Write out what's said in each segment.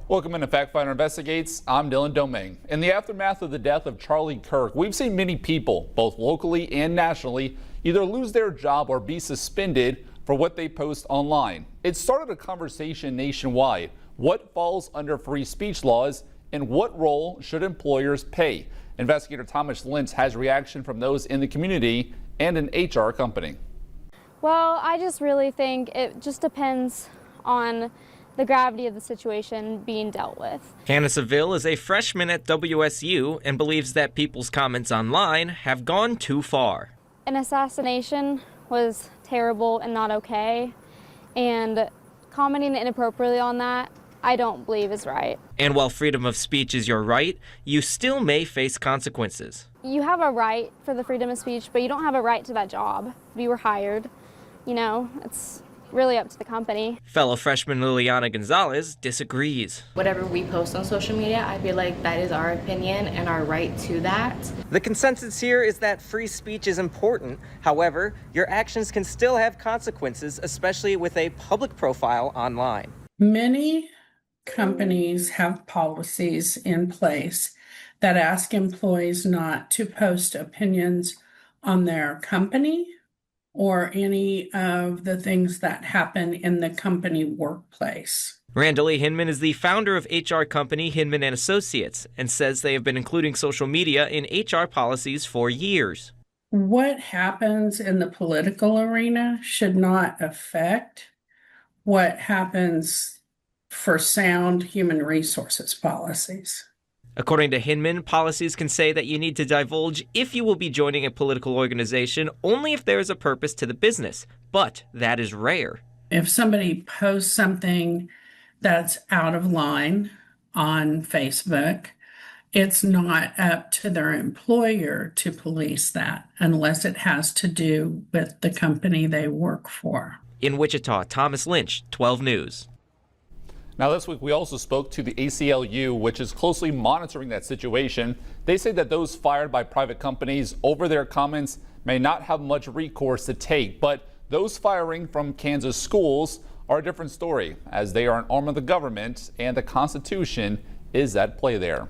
Welcome into Factfinder Investigates. I'm Dylan Domingue. In the aftermath of the death of Charlie Kirk, we've seen many people, both locally and nationally, either lose their job or be suspended for what they post online. It started a conversation nationwide. What falls under free speech laws and what role should employers pay? Investigator Thomas Lynch has reaction from those in the community and an HR company. Well, I just really think it just depends on the gravity of the situation being dealt with. Hannah Seville is a freshman at WSU and believes that people's comments online have gone too far. An assassination was terrible and not okay, and commenting inappropriately on that, I don't believe is right. And while freedom of speech is your right, you still may face consequences. You have a right for the freedom of speech, but you don't have a right to that job. If you were hired, it's really up to the company. Fellow freshman Liliana Gonzalez disagrees. Whatever we post on social media, I feel like that is our opinion and our right to that. The consensus here is that free speech is important. However, your actions can still have consequences, especially with a public profile online. Many companies have policies in place that ask employees not to post opinions on their company or any of the things that happen in the company workplace. Randall E. Hinman is the founder of HR company Hinman & Associates and says they have been including social media in HR policies for years. What happens in the political arena should not affect what happens for sound human resources policies. According to Hinman, policies can say that you need to divulge if you will be joining a political organization only if there is a purpose to the business, but that is rare. If somebody posts something that's out of line on Facebook, it's not up to their employer to police that unless it has to do with the company they work for. In Wichita, Thomas Lynch, 12 News. Now this week we also spoke to the ACLU, which is closely monitoring that situation. They say that those fired by private companies over their comments may not have much recourse to take, but those firing from Kansas schools are a different story, as they are an arm of the government and the Constitution is at play there.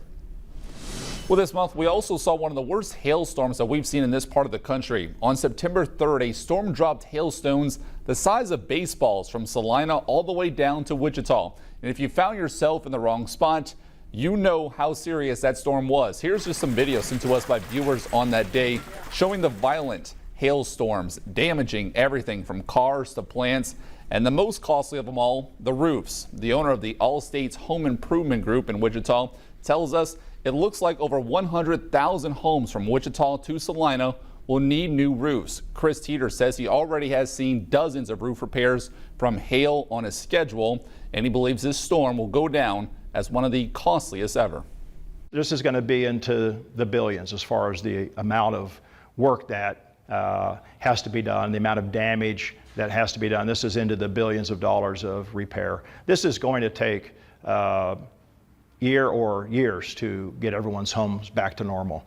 Well, this month we also saw one of the worst hailstorms that we've seen in this part of the country. On September 3rd, a storm dropped hailstones the size of baseballs from Salina all the way down to Wichita. And if you found yourself in the wrong spot, you know how serious that storm was. Here's just some video sent to us by viewers on that day showing the violent hailstorms damaging everything from cars to plants, and the most costly of them all, the roofs. The owner of the All States Home Improvement Group in Wichita tells us it looks like over 100,000 homes from Wichita to Salina will need new roofs. Chris Teeter says he already has seen dozens of roof repairs from hail on his schedule, and he believes this storm will go down as one of the costliest ever. This is going to be into the billions as far as the amount of work that has to be done, the amount of damage that has to be done. This is into the billions of dollars of repair. This is going to take year or years to get everyone's homes back to normal.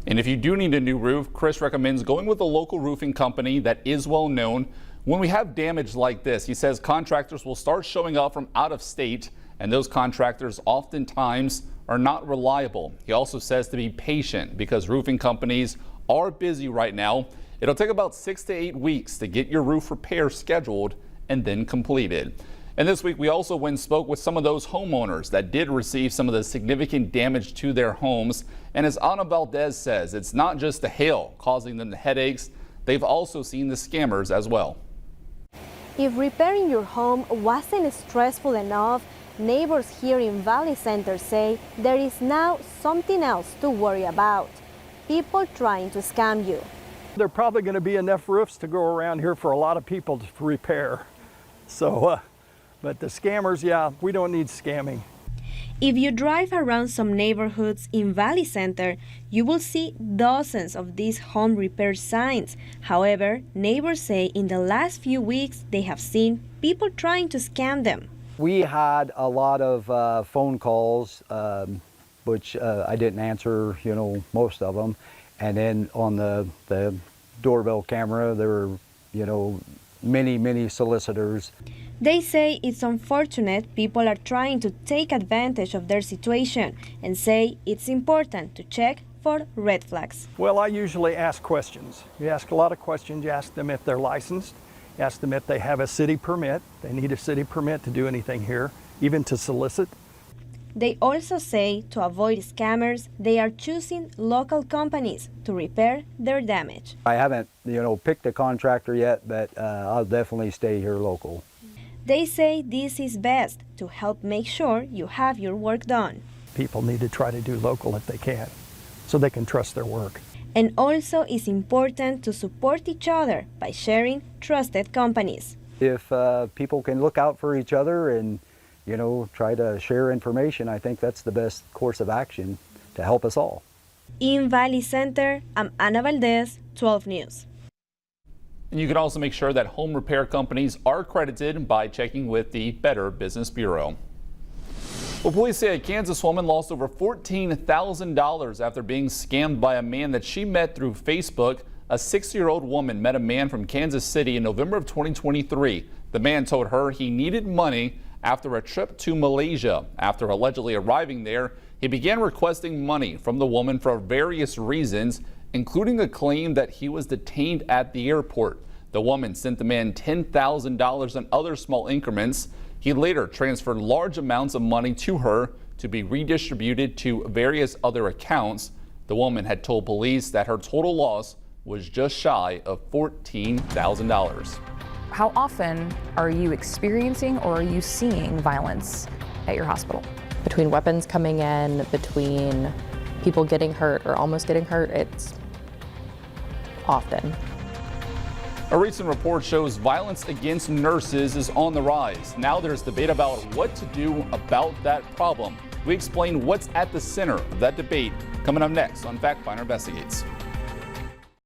And if you do need a new roof, Chris recommends going with a local roofing company that is well known. When we have damage like this, he says contractors will start showing up from out of state, and those contractors oftentimes are not reliable. He also says to be patient because roofing companies are busy right now. It'll take about 6 to 8 weeks to get your roof repair scheduled and then completed. And this week we also went and spoke with some of those homeowners that did receive some of the significant damage to their homes. And as Ana Valdez says, it's not just the hail causing them the headaches. They've also seen the scammers as well. If repairing your home wasn't stressful enough, neighbors here in Valley Center say there is now something else to worry about. People trying to scam you. There are probably going to be enough roofs to go around here for a lot of people to repair. But the scammers, yeah, we don't need scamming. If you drive around some neighborhoods in Valley Center, you will see dozens of these home repair signs. However, neighbors say in the last few weeks they have seen people trying to scam them. We had a lot of phone calls, which I didn't answer, most of them. And then on the doorbell camera, there were, many solicitors. They say it's unfortunate people are trying to take advantage of their situation and say it's important to check for red flags. Well, I usually ask questions. You ask a lot of questions. You ask them if they're licensed. You ask them if they have a city permit. They need a city permit to do anything here, even to solicit. They also say to avoid scammers, they are choosing local companies to repair their damage. I haven't, picked a contractor yet, but I'll definitely stay here local. They say this is best to help make sure you have your work done. People need to try to do local if they can, so they can trust their work. And also it's important to support each other by sharing trusted companies. If people can look out for each other and, try to share information, I think that's the best course of action to help us all. In Valley Center, I'm Ana Valdez, 12 News. And you can also make sure that home repair companies are accredited by checking with the Better Business Bureau. Well, police say a Kansas woman lost over $14,000 after being scammed by a man that she met through Facebook. A 60-year-old woman met a man from Kansas City in November of 2023. The man told her he needed money after a trip to Malaysia. After allegedly arriving there, he began requesting money from the woman for various reasons, including a claim that he was detained at the airport. The woman sent the man $10,000 in other small increments. He later transferred large amounts of money to her to be redistributed to various other accounts. The woman had told police that her total loss was just shy of $14,000. How often are you experiencing or are you seeing violence at your hospital? Between weapons coming in, between people getting hurt or almost getting hurt, it's often. A recent report shows violence against nurses is on the rise. Now there's debate about what to do about that problem. We explain what's at the center of that debate coming up next on Factfinder Investigates.